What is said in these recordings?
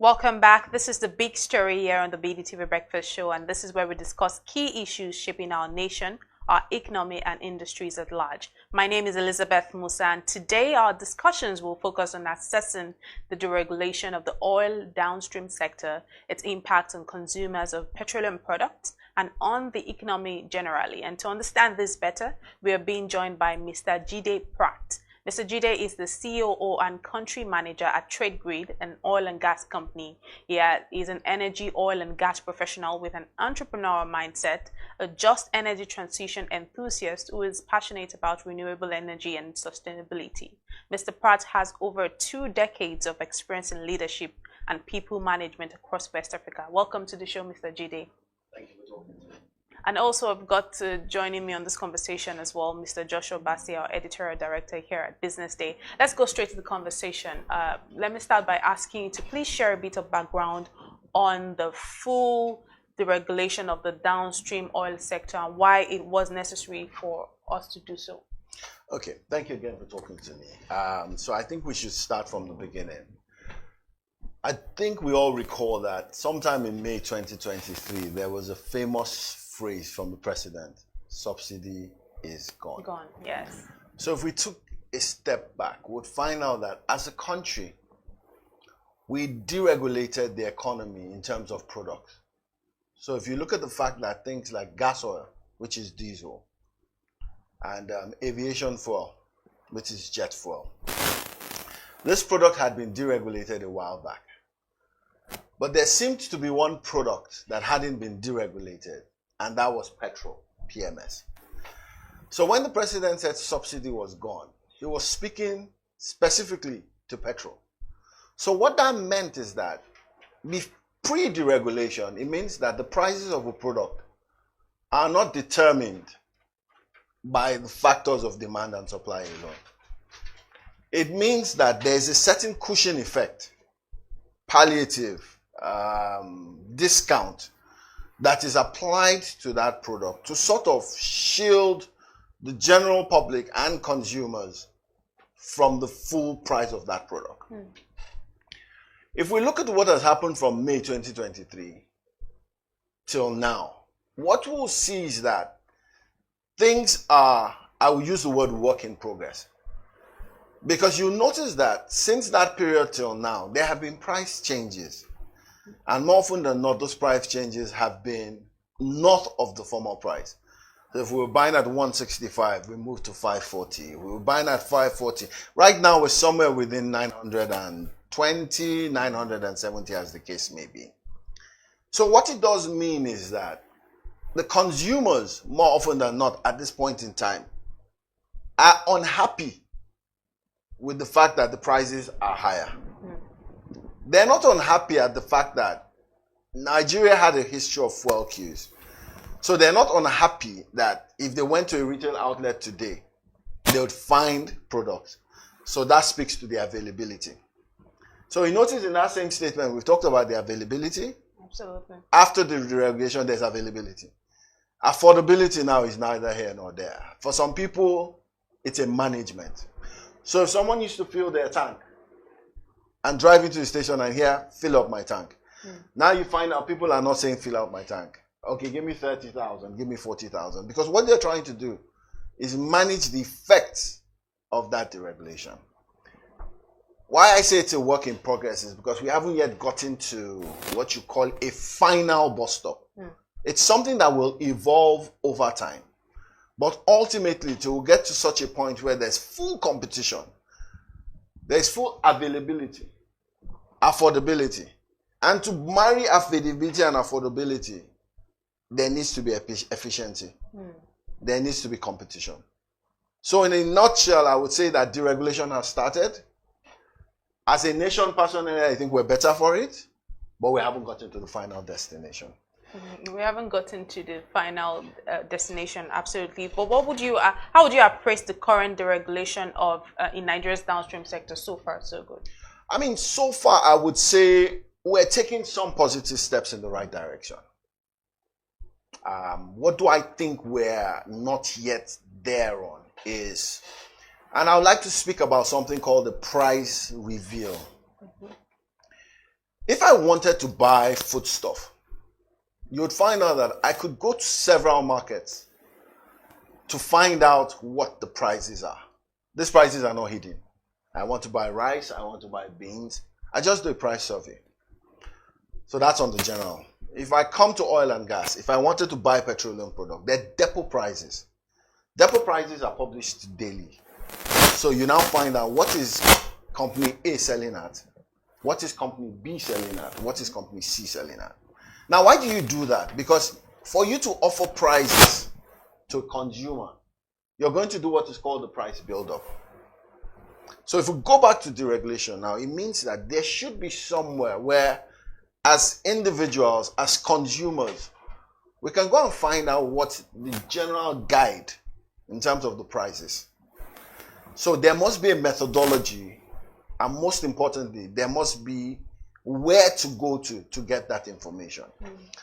Welcome back. This is the big story here on the BDTV Breakfast Show, and this is where we discuss key issues shaping our nation, our economy, and industries at large. My name is Elizabeth Musa, and today our discussions will focus on assessing the deregulation of the oil downstream sector, its impact on consumers of petroleum products, and on the economy generally. And to understand this better, we are being joined by Mr. Jide Pratt. Mr. Jide is the COO and country manager at TradeGrid, an oil and gas company. He is an energy, oil and gas professional with an entrepreneurial mindset, a just energy transition enthusiast who is passionate about renewable energy and sustainability. Mr. Pratt has over 2 decades of experience in leadership and people management across West Africa. Welcome to the show, Mr. Jide. Thank you for talking to me. And also I've got joining me on this conversation as well, Mr. Joshua Bassi, our editorial director here at Business Day. Let's go straight to the conversation. Let me start by asking you to please share a bit of background on the full deregulation of the downstream oil sector and why it was necessary for us to do so. Okay, thank you again for talking to me. So I think we should start from the beginning. I think we all recall that sometime in May 2023, there was a famous phrase from the president: subsidy is gone. Gone, yes. So if we took a step back, we'd find out that as a country, we deregulated the economy in terms of products. So if you look at the fact that things like gas oil, which is diesel, and aviation fuel, which is jet fuel, this product had been deregulated a while back. But there seemed to be one product that hadn't been deregulated, and that was petrol, PMS. So when the president said subsidy was gone, he was speaking specifically to petrol. So what that meant is that pre-deregulation, it means that the prices of a product are not determined by the factors of demand and supply alone. It means that there is a certain cushion effect, palliative, discount that is applied to that product to sort of shield the general public and consumers from the full price of that product. If we look at what has happened from May 2023 till now, what we'll see is that things are, I will use the word work in progress. Because you'll notice that since that period till now, there have been price changes. And more often than not, those price changes have been north of the former price. So if we were buying at 165, we moved to 540. We were buying at 540. Right now, we're somewhere within 920, 970, as the case may be. So what it does mean is that the consumers, more often than not, at this point in time, are unhappy with the fact that the prices are higher. They're not unhappy at the fact that Nigeria had a history of fuel queues. So they're not unhappy that if they went to a retail outlet today, they would find products. So that speaks to the availability. So you notice in that same statement, we've talked about the availability. Absolutely. After the deregulation, there's availability. Affordability now is neither here nor there. For some people, it's a management. So if someone used to fill their tank and drive into the station and hear, fill up my tank. Now you find out people are not saying fill up my tank. Okay, give me 30,000, give me 40,000. Because what they're trying to do is manage the effects of that deregulation. Why I say it's a work in progress is because we haven't yet gotten to what you call a final bus stop. It's something that will evolve over time. But ultimately, to get to such a point where there's full competition, there's full availability, affordability. And to marry availability and affordability, there needs to be efficiency. There needs to be competition. So in a nutshell, I would say that deregulation has started. As a nation, personally, I think we're better for it, but we haven't gotten to the final destination. We haven't gotten to the final destination, absolutely. But what would you, how would you appraise the current deregulation of in Nigeria's downstream sector? So far, so good. I mean, so far, I would say we're taking some positive steps in the right direction. What do I think we're not yet there on is, and I would like to speak about something called the price reveal. If I wanted to buy foodstuff, you would find out that I could go to several markets to find out what the prices are. These prices are not hidden. I want to buy rice, I want to buy beans. I just do a price survey. So that's on the general. If I come to oil and gas, if I wanted to buy petroleum product, they're depot prices. Depot prices are published daily. So you now find out what is company A selling at, what is company B selling at, what is company C selling at. Now, why do you do that? Because for you to offer prices to a consumer, you're going to do what is called the price build-up. So if we go back to deregulation now, it means that there should be somewhere where, as individuals, as consumers, we can go and find out what the general guide in terms of the prices. So there must be a methodology, and most importantly, there must be where to go to get that information.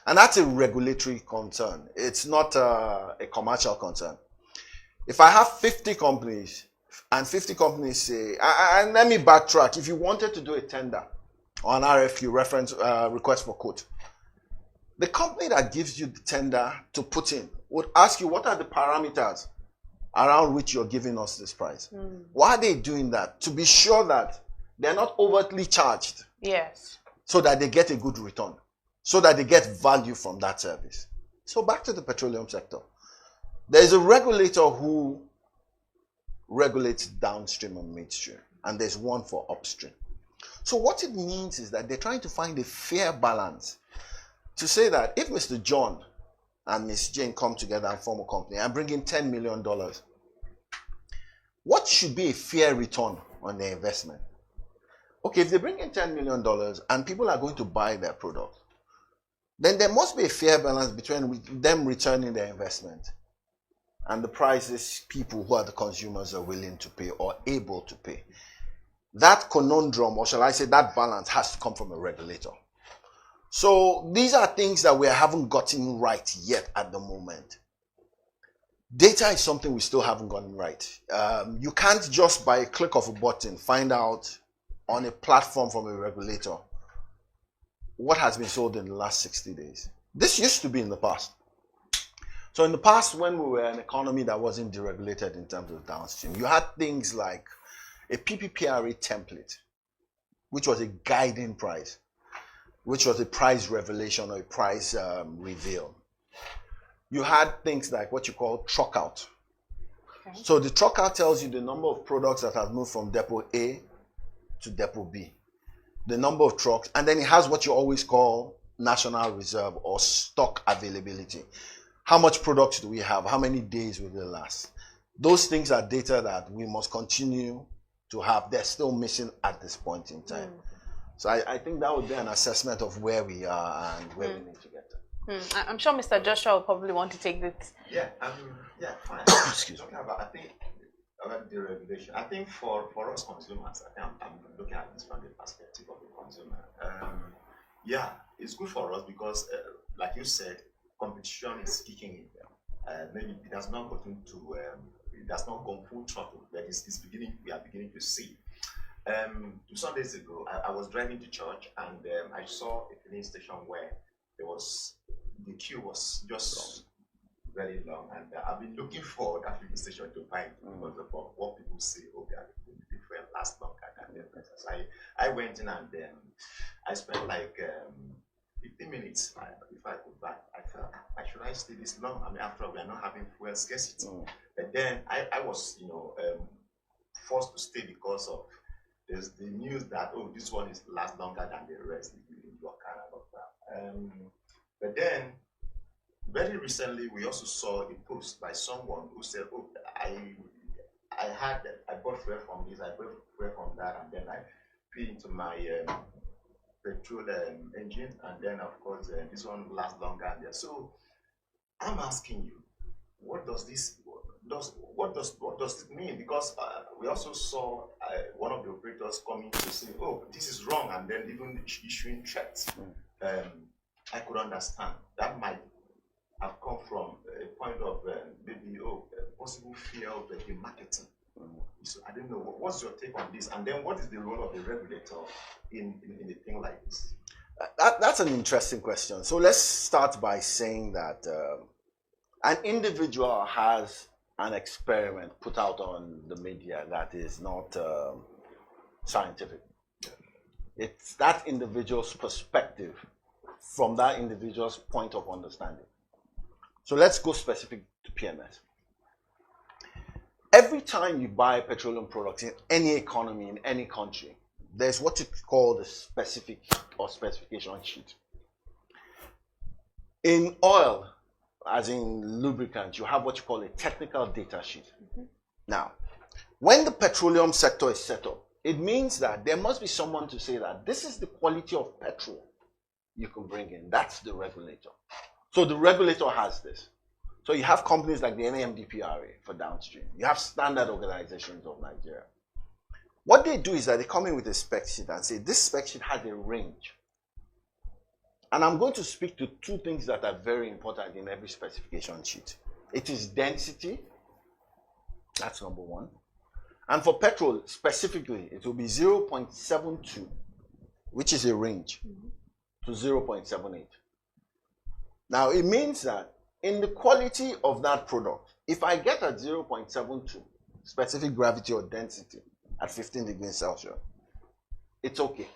And that's a regulatory concern. It's not a commercial concern. If I have 50 companies, and 50 companies say, and let me backtrack, if you wanted to do a tender or an RFQ, reference request for quote, the company that gives you the tender to put in would ask you, what are the parameters around which you're giving us this price? Why are they doing that? To be sure that they're not overtly charged. Yes. So that they get a good return. So that they get value from that service. So back to the petroleum sector. There is a regulator who regulates downstream and midstream. And there's one for upstream. So what it means is that they're trying to find a fair balance. To say that if Mr. John and Miss Jane come together and form a company and bring in $10 million, what should be a fair return on their investment? Okay, if they bring in $10 million and people are going to buy their product, then there must be a fair balance between them returning their investment and the prices people who are the consumers are willing to pay or able to pay. That conundrum, or shall I say that balance, has to come from a regulator. So these are things that we haven't gotten right yet at the moment. Data is something we still haven't gotten right. You can't just by a click of a button find out on a platform from a regulator what has been sold in the last 60 days. This used to be in the past. So in the past, when we were an economy that wasn't deregulated in terms of downstream, you had things like a PPPRA template, which was a guiding price, which was a price revelation or a price reveal. You had things like what you call truck out. Okay. So the truck out tells you the number of products that have moved from depot A to depot B, the number of trucks, and then it has what you always call national reserve or stock availability. How much products do we have? How many days will they last? Those things are data that we must continue to have. They're still missing at this point in time. So I think that would be an assessment of where we are and where we need to get to. I'm sure Mr. Joshua will probably want to take this. Yeah, fine. Excuse me. I think about deregulation. I think for us consumers, I think I'm looking at this from the perspective of the consumer. Yeah, it's good for us because, like you said, competition is kicking in. Maybe it has not gotten to, it has not gone full throttle, but it's beginning. We are beginning to see. 2 Sundays ago, I was driving to church and I saw a filling station where the queue was just very long, and I've been looking for that filling station to find because of what people say. Okay, the fuel last longer than the others. So I went in and I spent like 15 minutes before I could buy. I felt, should I stay this long? I mean, after all, we are not having fuel scarcity. But then I was, forced to stay because of there's the news that this one is last longer than the rest in your car and all that. But then very recently we also saw a post by someone who said, I bought fuel from this, I bought fuel from that, and then I put into my petrol engine, and then of course this one lasts longer. So I'm asking you, what does it mean? Because we also saw one of the operators coming to say, this is wrong, and then even issuing threats. I could understand that might have come from a point of maybe possible fear of the marketing. So I don't know, what's your take on this? And then what is the role of the regulator in a thing like this? That's an interesting question. So let's start by saying that an individual has an experiment put out on the media that is not scientific. It's that individual's perspective from that individual's point of understanding. So let's go specific to PMS. Every time you buy petroleum products in any economy, in any country, there's what you call the specific or specification sheet. In oil, as in lubricants, you have what you call a technical data sheet. Now, when the petroleum sector is set up, it means that there must be someone to say that this is the quality of petrol you can bring in. That's the regulator. So the regulator has this. So you have companies like the NMDPRA for downstream. You have standard organizations of Nigeria. What they do is that they come in with a spec sheet and say, this spec sheet has a range. And I'm going to speak to two things that are very important in every specification sheet. It is density. That's number one. And for petrol, specifically, it will be 0.72, which is a range, to 0.78. Now, it means that in the quality of that product, if I get at 0.72, specific gravity or density at 15 degrees Celsius, it's okay.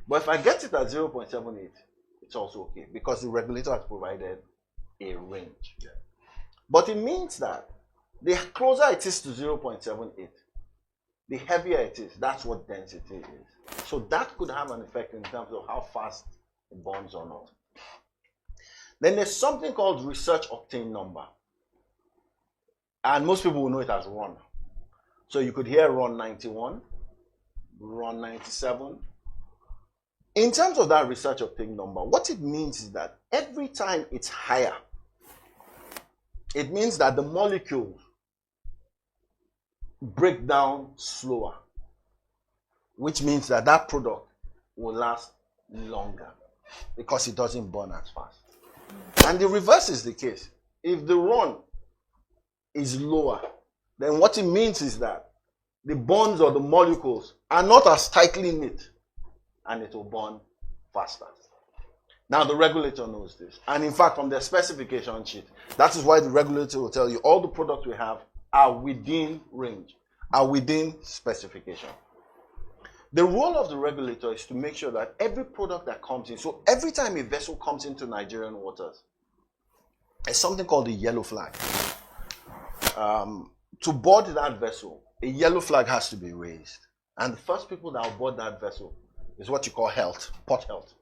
But if I get it at 0.78, it's also okay because the regulator has provided a range. Yeah. But it means that the closer it is to 0.78, the heavier it is. That's what density is. So that could have an effect in terms of how fast it burns or not. Then there's something called research octane number. And most people will know it as RON. So you could hear RON 91, RON 97. In terms of that research octane number, what it means is that every time it's higher, it means that the molecules break down slower, which means that that product will last longer because it doesn't burn as fast. And the reverse is the case. If the RON is lower, then what it means is that the bonds or the molecules are not as tightly knit and it will burn faster. Now the regulator knows this. And in fact, from their specification sheet, that is why the regulator will tell you all the products we have are within range, are within specification. The role of the regulator is to make sure that every product that comes in, so every time a vessel comes into Nigerian waters, there's something called the yellow flag. To board that vessel, a yellow flag has to be raised. And the first people that will board that vessel is what you call health, port health.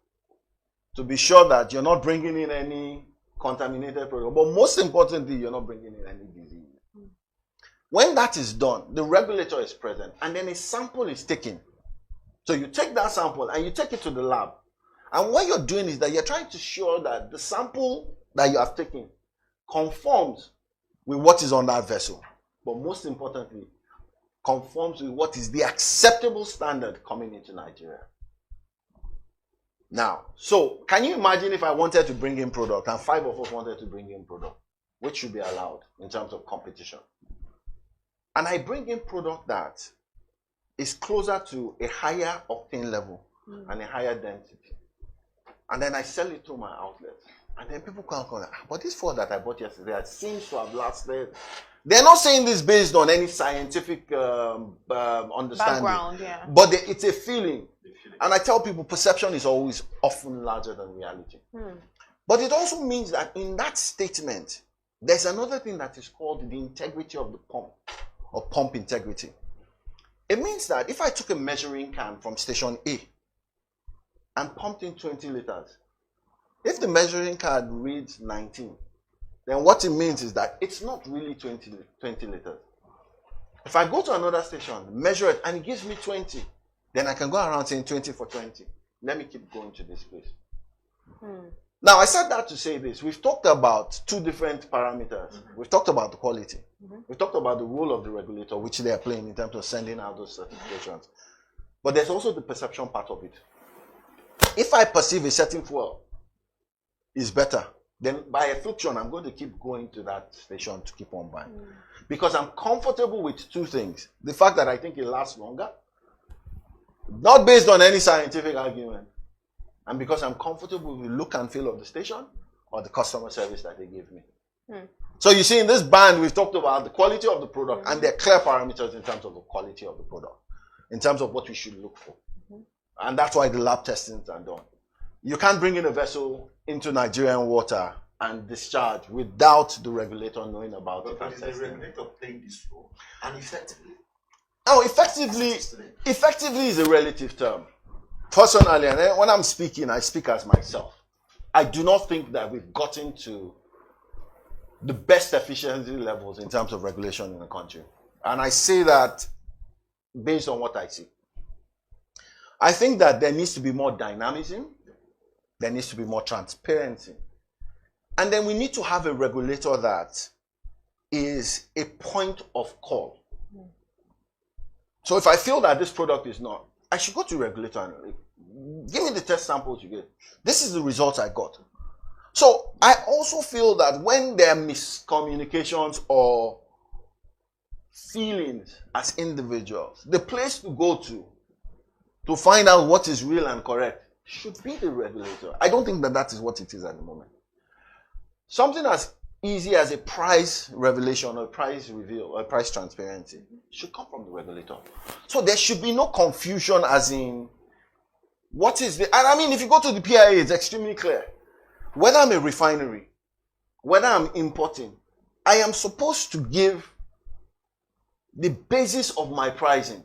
To be sure that you're not bringing in any contaminated product, but most importantly, you're not bringing in any disease. When that is done, the regulator is present, and then a sample is taken. So you take that sample and you take it to the lab. And what you're doing is that you're trying to show that the sample that you have taken conforms with what is on that vessel. But most importantly, conforms with what is the acceptable standard coming into Nigeria. Now, so can you imagine if I wanted to bring in product and 5 of us wanted to bring in product, which should be allowed in terms of competition? And I bring in product that is closer to a higher octane level and a higher density. And then I sell it to my outlets. And then people come and but this Ford that I bought yesterday seems to have lasted. They're not saying this based on any scientific understanding. Background, yeah. But it's a feeling. And I tell people perception is always often larger than reality. But it also means that in that statement, there's another thing that is called the integrity of the pump, or pump integrity. It means that if I took a measuring can from station A and pumped in 20 liters, if the measuring can reads 19, then what it means is that it's not really 20 liters. If I go to another station, measure it, and it gives me 20, then I can go around saying 20 for 20. Let me keep going to this place. Now, I said that to say this. We've talked about two different parameters. We've talked about the quality. We've talked about the role of the regulator, which they are playing in terms of sending out those certifications. But there's also the perception part of it. If I perceive a certain fuel is better, then by a friction, I'm going to keep going to that station to keep on buying. Because I'm comfortable with two things. The fact that I think it lasts longer, not based on any scientific argument, and because I'm comfortable with the look and feel of the station or the customer service that they give me. So you see, in this band, we've talked about the quality of the product, and there are clear parameters in terms of the quality of the product, in terms of what we should look for. And that's why the lab testings are done. You can't bring in a vessel into Nigerian water and discharge without the regulator knowing about it. But is the regulator playing this role? And effectively? Oh, effectively is a relative term. Personally, and when I'm speaking, I speak as myself. I do not think that we've gotten to the best efficiency levels in terms of regulation in the country. And I say that based on what I see. I think that there needs to be more dynamism. There needs to be more transparency. And then we need to have a regulator that is a point of call. So if I feel that this product is not, I should go to regulator and give me the test samples you get. This is the results I got. So I also feel that when there are miscommunications or feelings as individuals, the place to go to find out what is real and correct should be the regulator. I don't think that that is what it is at the moment. Something as easy as a price revelation or a price reveal or a price transparency should come from the regulator. So there should be no confusion as in what is the, and I mean, if you go to the PIA, it's extremely clear. Whether I'm a refinery, whether I'm importing, I am supposed to give the basis of my pricing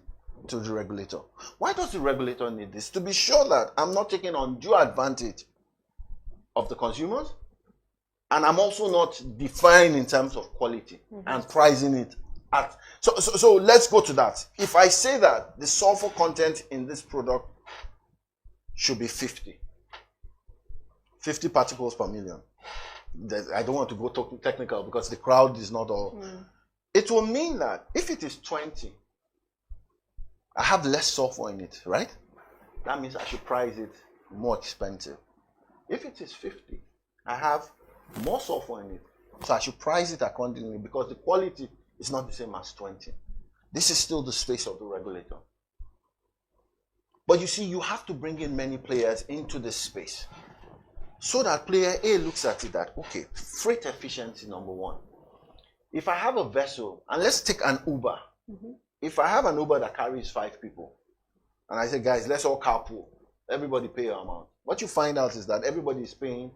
to the regulator. Why does the regulator need this? To be sure that I'm not taking undue advantage of the consumers, and I'm also not defying in terms of quality and pricing it at. So let's go to that. If I say that the sulfur content in this product should be 50 particles per million. I don't want to go technical because the crowd is not all. It will mean that if it is 20, I have less sulfur in it, right? That means I should price it more expensive. If it is 50, I have more sulfur in it, so I should price it accordingly because the quality is not the same as 20. This is still the space of the regulator. But you see, you have to bring in many players into this space. So that player A looks at it that, okay, freight efficiency number one. If I have a vessel, and let's take an Uber. If I have an Uber that carries 5 people, and I say, guys, let's all carpool, everybody pay your amount. What you find out is that everybody is paying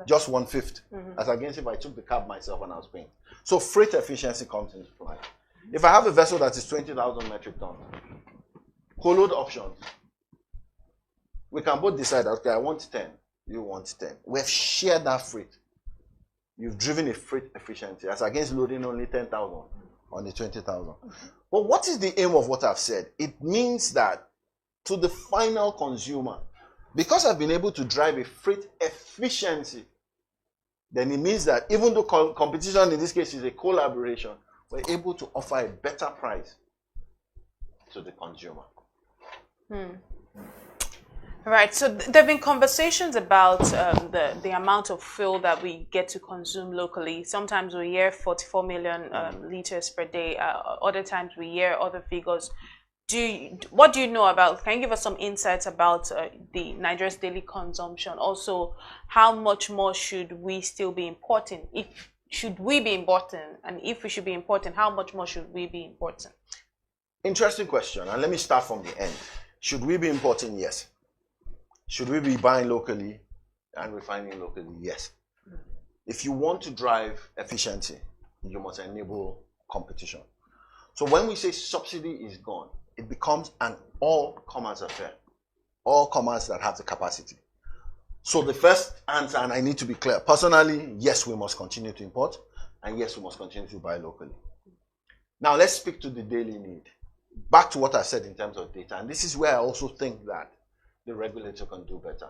just 1/5, as against if I took the cab myself and I was paying. So freight efficiency comes into play. If I have a vessel that is 20,000 metric tons, co-load options, we can both decide, okay, I want 10. You want 10. We have shared that freight. You've driven a freight efficiency as against loading only 10,000 on the 20,000. But what is the aim of what I've said? It means that to the final consumer, because I've been able to drive a freight efficiency, then it means that even though competition in this case is a collaboration, we're able to offer a better price to the consumer. Right, so there have been conversations about the amount of fuel that we get to consume locally. Sometimes we hear 44 million liters per day. Other times we hear other figures. What do you know about, can you give us some insights about the Nigeria's daily consumption? Also, how much more should we still be importing? Should we be importing? And if we should be importing, how much more should we be importing? Interesting question. And let me start from the end. Should we be importing? Yes. Should we be buying locally and refining locally? Yes. If you want to drive efficiency, you must enable competition. So when we say subsidy is gone, it becomes an all-commerce affair. All commerce that have the capacity. So the first answer, and I need to be clear, personally, yes, we must continue to import, and yes, we must continue to buy locally. Now let's speak to the daily need. Back to what I said in terms of data, and this is where I also think that the regulator can do better.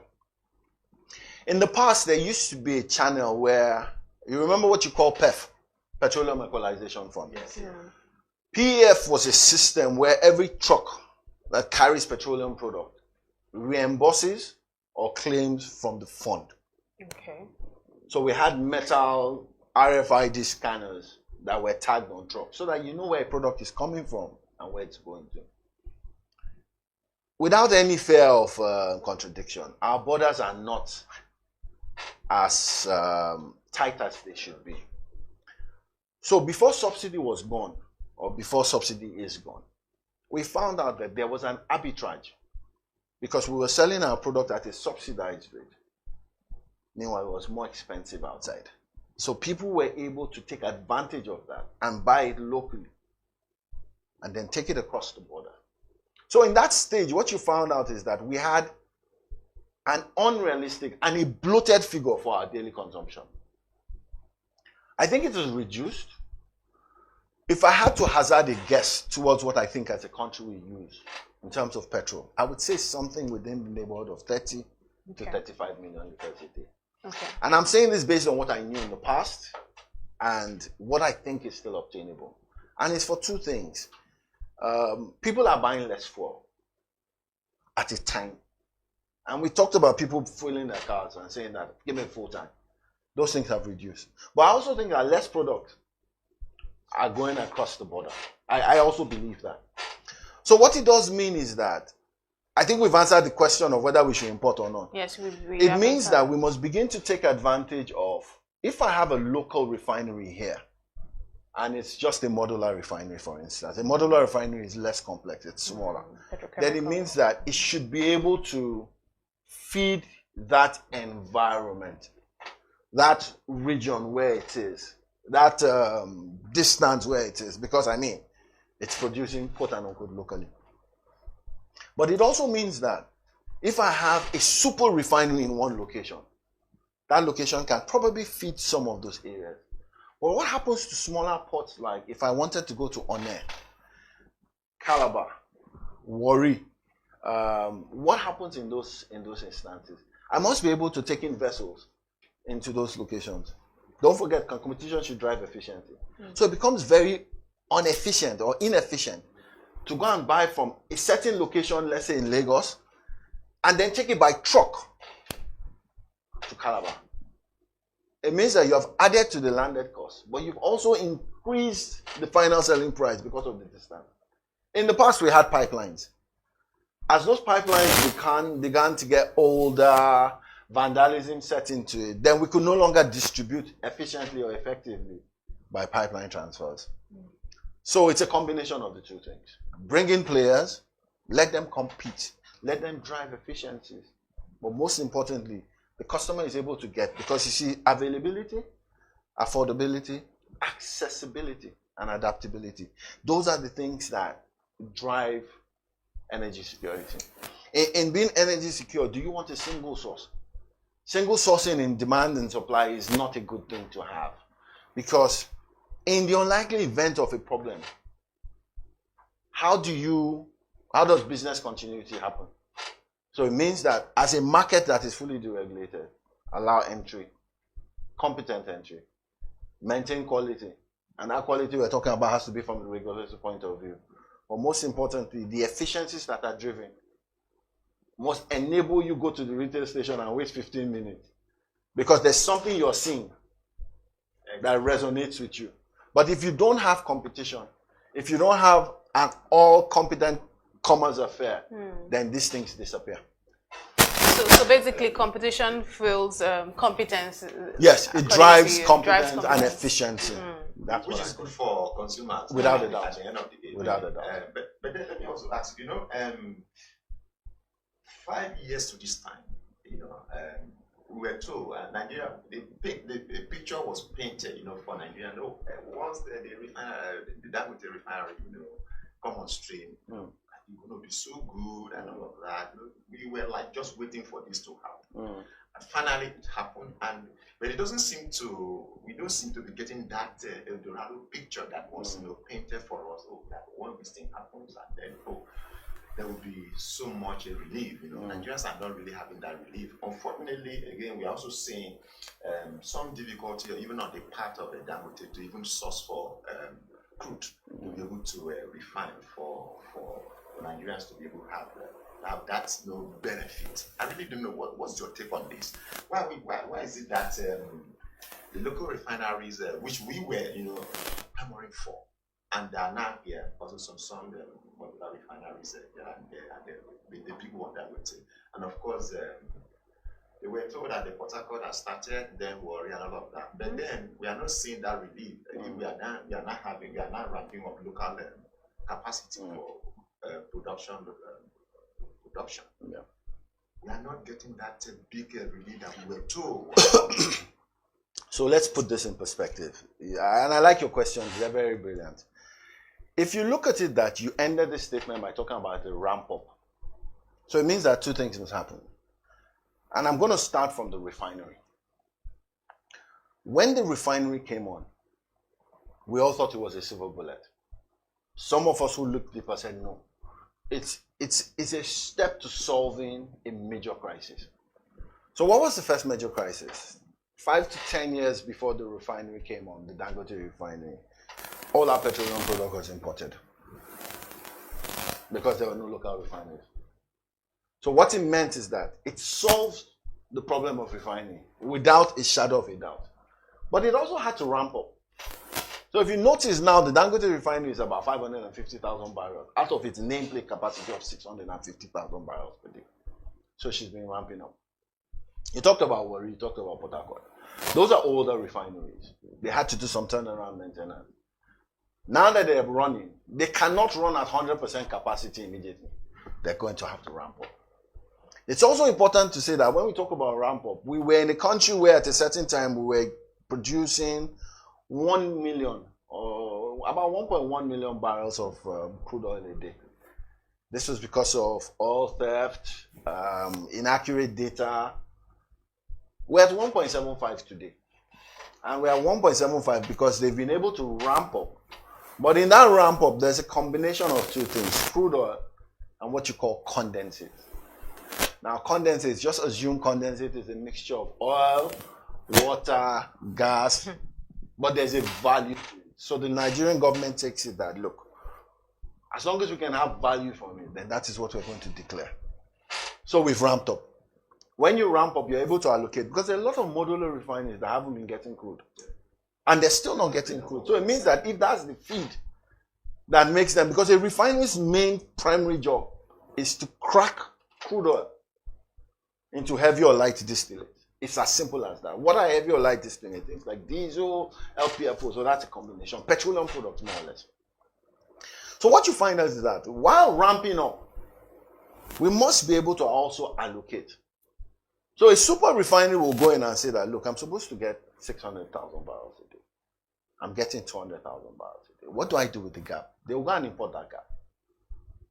In the past, there used to be a channel where, you remember what you call PEF, Petroleum Equalization Fund? Yes. Yeah. PEF was a system where every truck that carries petroleum product reimburses or claims from the fund. Okay. So we had metal RFID scanners that were tagged on trucks so that you know where a product is coming from and where it's going to. without any fear of contradiction, our borders are not as tight as they should be. So before subsidy was born, or before subsidy is gone, we found out that there was an arbitrage because we were selling our product at a subsidized rate. Meanwhile, it was more expensive outside. So people were able to take advantage of that and buy it locally and then take it across the border. So in that stage, what you found out is that we had an unrealistic and a bloated figure for our daily consumption. I think it was reduced. If I had to hazard a guess towards what I think as a country we use in terms of petrol, I would say something within the neighborhood of 30 to 35 million liters a day. Okay. And I'm saying this based on what I knew in the past and what I think is still obtainable. And it's for two things. People are buying less fuel at a time. And we talked about people filling their cars and saying that, give me full time. Those things have reduced. But I also think that less products are going across the border. I also believe that. So what it does mean is that I think we've answered the question of whether we should import or not. Yes, it means that we must begin to take advantage of, if I have a local refinery here, and it's just a modular refinery, for instance. A modular refinery is less complex, it's smaller. Then it means that it should be able to feed that environment, that region where it is, that distance where it is, because I mean, it's producing quote unquote locally. But it also means that if I have a super refinery in one location, that location can probably feed some of those areas. But what happens to smaller ports, like if I wanted to go to Onne, Calabar, Warri, what happens in those instances? I must be able to take in vessels into those locations. Don't forget, competition should drive efficiency. So it becomes very inefficient to go and buy from a certain location, let's say in Lagos, and then take it by truck to Calabar. It means that you have added to the landed cost, but you've also increased the final selling price because of the distance. In the past, we had pipelines. As those pipelines began to get older, vandalism set into it, then we could no longer distribute efficiently or effectively by pipeline transfers. So it's a combination of the two things. Bring in players, let them compete, let them drive efficiencies. But most importantly, the customer is able to get, because you see, availability, affordability, accessibility, and adaptability. Those are the things that drive energy security. In being energy secure, do you want a single source? Single sourcing in demand and supply is not a good thing to have, because in the unlikely event of a problem, how does business continuity happen? So it means that as a market that is fully deregulated, allow entry, competent entry, maintain quality, and that quality we're talking about has to be from the regulatory point of view. But most importantly, the efficiencies that are driven must enable you go to the retail station and wait 15 minutes, because there's something you're seeing that resonates with you. But if you don't have competition, if you don't have an all-competent commerce affair, then these things disappear. So basically, competition fuels competence. Yes, it drives competence and efficiency. That's which is good for consumers. Without a doubt. At the end of the day. Without a doubt. But then let me also ask, 5 years to this time, we were told Nigeria, the picture was painted, for Nigeria. No, once the Dangote refinery, come on stream, it's going to be so good and all of that. We were like just waiting for this to happen. And finally, it happened. But it doesn't seem to. We don't seem to be getting that Eldorado picture that was painted for us. Oh, that one this thing happens, and then there will be so much relief. Nigerians are not really having that relief. Unfortunately, again, we are also seeing some difficulty, even on the part of the Dangote, to even source for crude to be able to refine for Nigerians to be able to have that's no benefit. I really don't know what's your take on this. Why is it that the local refineries, which we were, clamoring for, and are now here, also some modular refineries here and there, and the big one, I would say. And of course, they were told that the Port Harcourt has started, then worry and all of that. But then we are not seeing that relief. We are not ramping up local capacity for production. Yeah. We are not getting that big relief that we were told. So let's put this in perspective. Yeah, and I like your questions. They're very brilliant. If you look at it that you ended this statement by talking about the ramp up. So it means that two things must happen. And I'm going to start from the refinery. When the refinery came on, we all thought it was a silver bullet. Some of us who looked deeper said no. It's a step to solving a major crisis. So what was the first major crisis? 5 to 10 years before the refinery came on, the Dangote refinery, all our petroleum product was imported because there were no local refineries. So what it meant is that it solves the problem of refining without a shadow of a doubt. But it also had to ramp up. So if you notice now, the Dangote refinery is about 550,000 barrels out of its nameplate capacity of 650,000 barrels per day. So she's been ramping up. You talked about Warri, you talked about Port Harcourt. Those are older refineries. They had to do some turnaround maintenance. Now that they're running, they cannot run at 100% capacity immediately. They're going to have to ramp up. It's also important to say that when we talk about ramp up, we were in a country where at a certain time we were producing 1 million or about 1.1 million barrels of crude oil a day. This was because of oil theft, inaccurate data. We're at 1.75 today. And we're at 1.75 because they've been able to ramp up. But in that ramp up, there's a combination of two things, crude oil and what you call condensate. Now, condensate, just assume condensate is a mixture of oil, water, gas, but there's a value to it. So the Nigerian government takes it that, look, as long as we can have value from it, then that is what we're going to declare. So we've ramped up. When you ramp up, you're able to allocate, because there are a lot of modular refineries that haven't been getting crude. And they're still not getting crude. So it means that if that's the feed that makes them, because a refinery's main primary job is to crack crude oil into heavy or light distillate. It's as simple as that. What are heavy or light distillate? Things like diesel, LPFO, so that's a combination. Petroleum products, more or less. So what you find out is that while ramping up, we must be able to also allocate. So a super refinery will go in and say that, look, I'm supposed to get 600,000 barrels a day. I'm getting 200,000 barrels a day. What do I do with the gap? They will go and import that gap.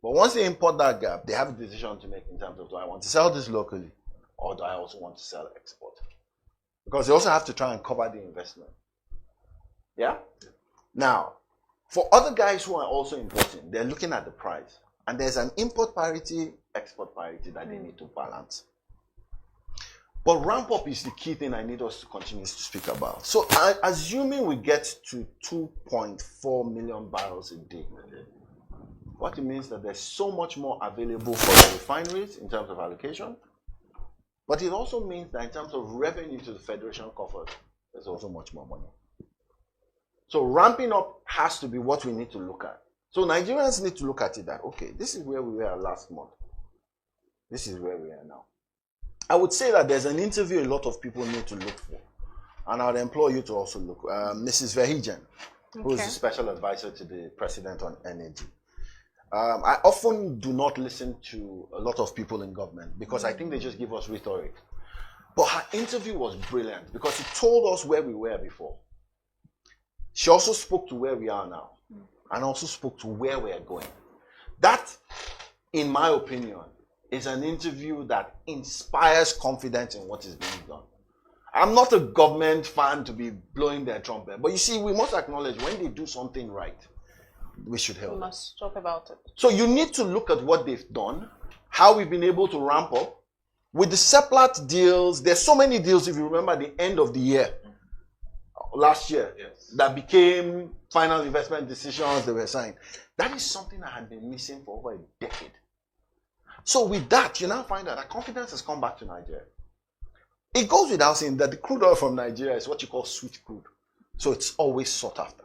But once they import that gap, they have a decision to make in terms of, do I want to sell this locally or do I also want to sell export? Because they also have to try and cover the investment. Yeah? Now, for other guys who are also importing, they're looking at the price. And there's an import parity, export parity that they need to balance. But ramp up is the key thing I need us to continue to speak about. So assuming we get to 2.4 million barrels a day, what it means that there's so much more available for the refineries in terms of allocation. But it also means that in terms of revenue to the Federation coffers, there's also much more money. So ramping up has to be what we need to look at. So Nigerians need to look at it that, okay, this is where we were last month. This is where we are now. I would say that there's an interview a lot of people need to look for. And I would implore you to also look. Mrs. Verheijen, who is the special advisor to the president on energy. I often do not listen to a lot of people in government because I think they just give us rhetoric. But her interview was brilliant because it told us where we were before. She also spoke to where we are now and also spoke to where we are going. That, in my opinion, is an interview that inspires confidence in what is being done. I'm not a government fan to be blowing their trumpet, but you see, we must acknowledge when they do something right, we should help. We must talk about it. So you need to look at what they've done, how we've been able to ramp up. With the Seplat deals, there's so many deals, if you remember, at the end of the year, last year, that became final investment decisions, they were signed. That is something that had been missing for over a decade. So with that, you now find out that confidence has come back to Nigeria. It goes without saying that the crude oil from Nigeria is what you call sweet crude. So it's always sought after.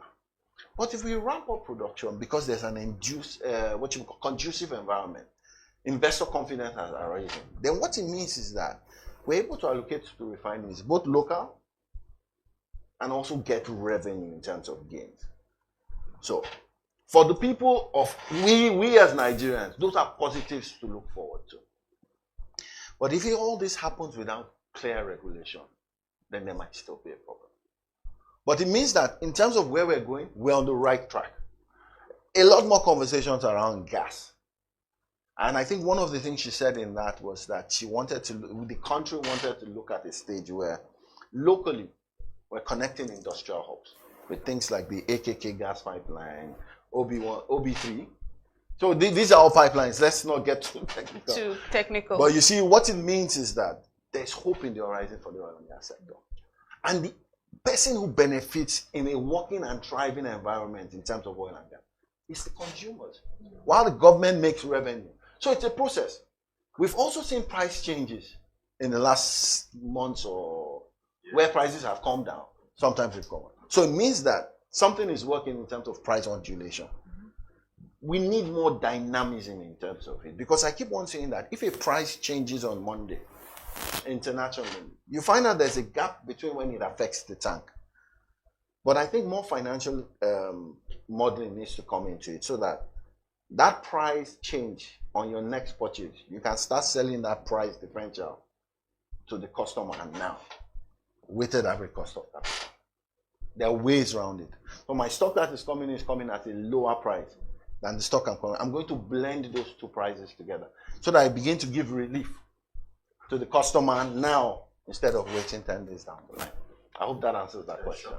But if we ramp up production because there's an conducive environment, investor confidence has arisen. Then what it means is that we're able to allocate to refineries, both local and also get revenue in terms of gains. So for the people of we as Nigerians, those are positives to look forward to. But if all this happens without clear regulation, then there might still be a problem. But it means that in terms of where we're going, we're on the right track. A lot more conversations around gas. And I think one of the things she said in that was that the country wanted to look at a stage where locally we're connecting industrial hubs with things like the AKK gas pipeline, OB1, OB3. So these are all pipelines. Let's not get too technical. But you see, what it means is that there's hope in the horizon for the oil and gas sector. And the person who benefits in a working and thriving environment in terms of oil and gas is the consumers, while the government makes revenue. So it's a process. We've also seen price changes in the last months where prices have come down. Sometimes they've come up. So it means that something is working in terms of price ondulation. We need more dynamism in terms of it, because I keep on saying that if a price changes on Monday internationally, you find out there's a gap between when it affects the tank. But I think more financial modeling needs to come into it, so that price change on your next purchase, you can start selling that price differential to the customer now. Weighted average cost of capital. There are ways around it. So my stock that is coming at a lower price than the stock I'm coming. I'm going to blend those two prices together so that I begin to give relief to the customer now instead of waiting 10 days down the line. I hope that answers that question.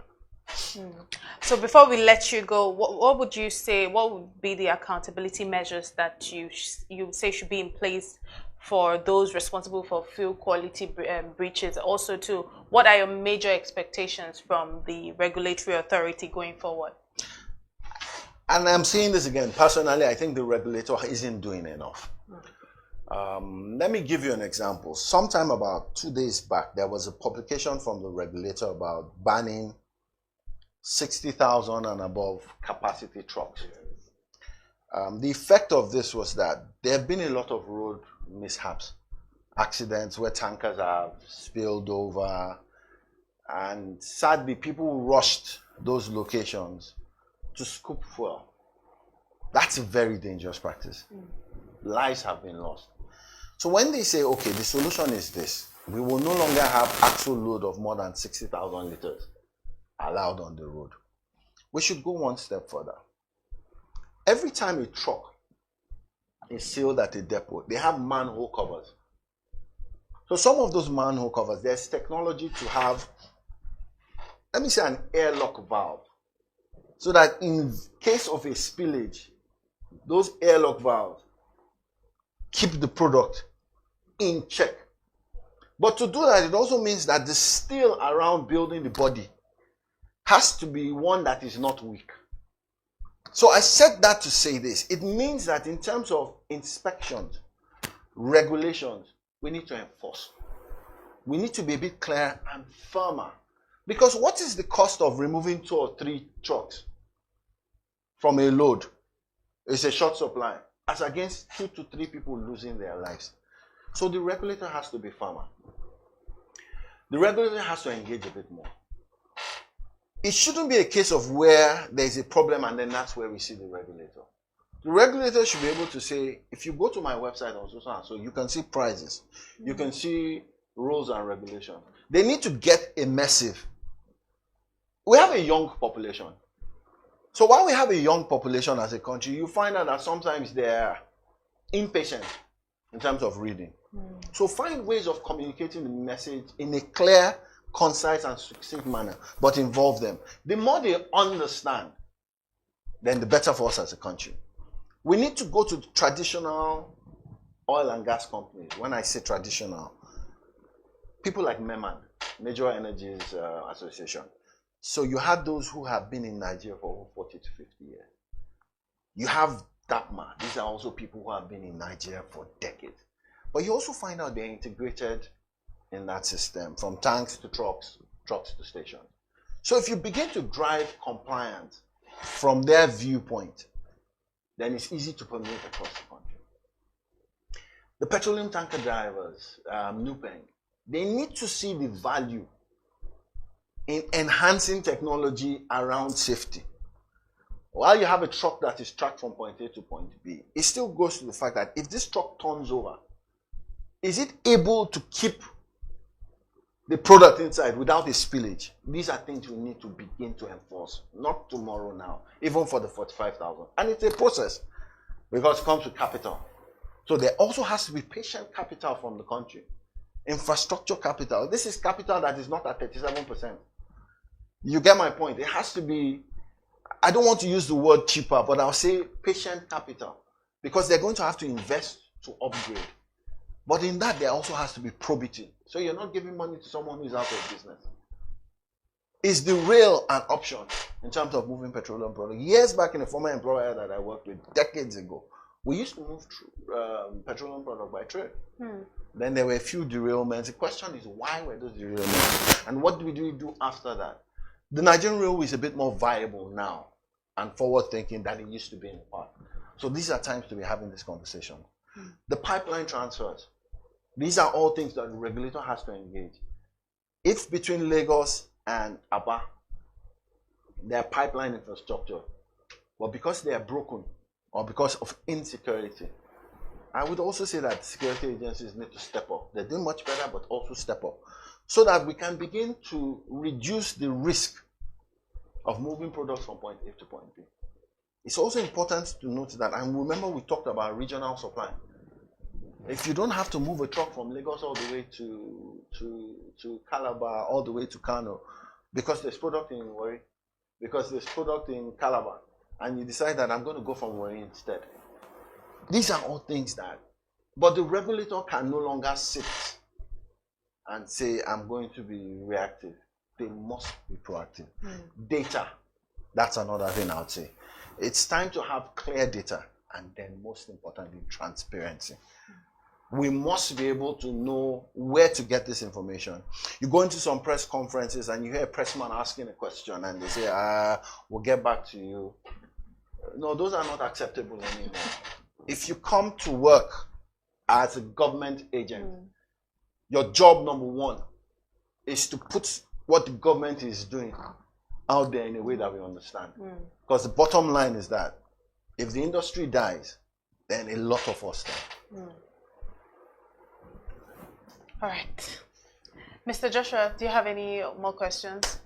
So before we let you go, what would you say, what would be the accountability measures that you say should be in place for those responsible for fuel quality breaches? Also, too, what are your major expectations from the regulatory authority going forward? And I'm saying this again, personally, I think the regulator isn't doing enough. Let me give you an example. Sometime about 2 days back, there was a publication from the regulator about banning 60,000 and above capacity trucks. The effect of this was that there have been a lot of road mishaps, accidents where tankers have spilled over, and sadly people rushed those locations to scoop fuel. That's a very dangerous practice. Lives have been lost. So when they say, okay, the solution is this, we will no longer have actual load of more than 60,000 liters allowed on the road, we should go one step further. Every time a truck is sealed at a depot, they have manhole covers. So some of those manhole covers, there's technology to have, let me say, an airlock valve, so that in case of a spillage, those airlock valves keep the product in check. But to do that, it also means that the steel around building the body has to be one that is not weak. So I said that to say this. It means that in terms of inspections, regulations, we need to enforce. We need to be a bit clearer and firmer. Because what is the cost of removing 2 or 3 trucks from a load? It's a short supply, as against 2 to 3 people losing their lives. So the regulator has to be firmer. The regulator has to engage a bit more. It shouldn't be a case of where there's a problem and then that's where we see the regulator. The regulator should be able to say, if you go to my website on so you can see prices, you can see rules and regulations. They need to get a massive. We have a young population. So while we have a young population as a country, you find out that sometimes they're impatient in terms of reading. So find ways of communicating the message in a clear, concise and succinct manner, but involve them. The more they understand, then the better for us as a country. We need to go to traditional oil and gas companies. When I say traditional, people like MEMAN, Major Energies Association. So you have those who have been in Nigeria for over 40 to 50 years. You have DAPMA. These are also people who have been in Nigeria for decades. But you also find out they're integrated in that system, from tanks to trucks to stations. So if you begin to drive compliance from their viewpoint, then it's easy to permeate across the country. the petroleum tanker drivers, Nupeng, they need to see the value in enhancing technology around safety. While you have a truck that is tracked from point A to point B, it still goes to the fact that if this truck turns over, is it able to keep the product inside without a spillage? These are things we need to begin to enforce, not tomorrow now, even for the 45,000. And it's a process because it comes with capital. So there also has to be patient capital from the country. Infrastructure capital. This is capital that is not at 37%. You get my point. It has to be, I don't want to use the word cheaper, but I'll say patient capital, because they're going to have to invest to upgrade. But in that, there also has to be probity. So you're not giving money to someone who's out of business. Is the rail an option in terms of moving petroleum products? Years back in a former employer that I worked with, decades ago, we used to move petroleum product by train. Then there were a few derailments. The question is, why were those derailments? And what do we do after that? The Nigerian railway is a bit more viable now and forward-thinking than it used to be in the past. So these are times to be having this conversation. The pipeline transfers. These are all things that the regulator has to engage. If between Lagos and Aba, there are pipeline infrastructure, but because they are broken or because of insecurity, I would also say that security agencies need to step up. They're doing much better, but also step up, so that we can begin to reduce the risk of moving products from point A to point B. It's also important to note that, and remember we talked about regional supply. If you don't have to move a truck from Lagos all the way to Calabar, all the way to Kano, because there's product in Warri, because there's product in Calabar, and you decide that I'm going to go from Warri instead. These are all things that, but the regulator can no longer sit and say, I'm going to be reactive. They must be proactive. Data, that's another thing I would say. It's time to have clear data, and then most importantly, transparency. We must be able to know where to get this information. You go into some press conferences and you hear a pressman asking a question and they say, we'll get back to you. No, those are not acceptable anymore. If you come to work as a government agent, your job number one is to put what the government is doing out there in a way that we understand. Because the bottom line is that if the industry dies, then a lot of us die. All right. Mr. Joshua, do you have any more questions?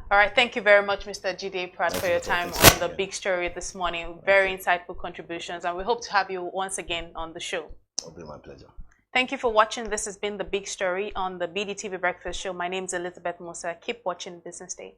All right. Thank you very much, Mr. Jide Pratt, for your time on The Big Story this morning. Very insightful contributions, and we hope to have you once again on the show. It'll be my pleasure. Thank you for watching. This has been The Big Story on the BDTV Breakfast Show. My name is Elizabeth Musa. Keep watching Business Day.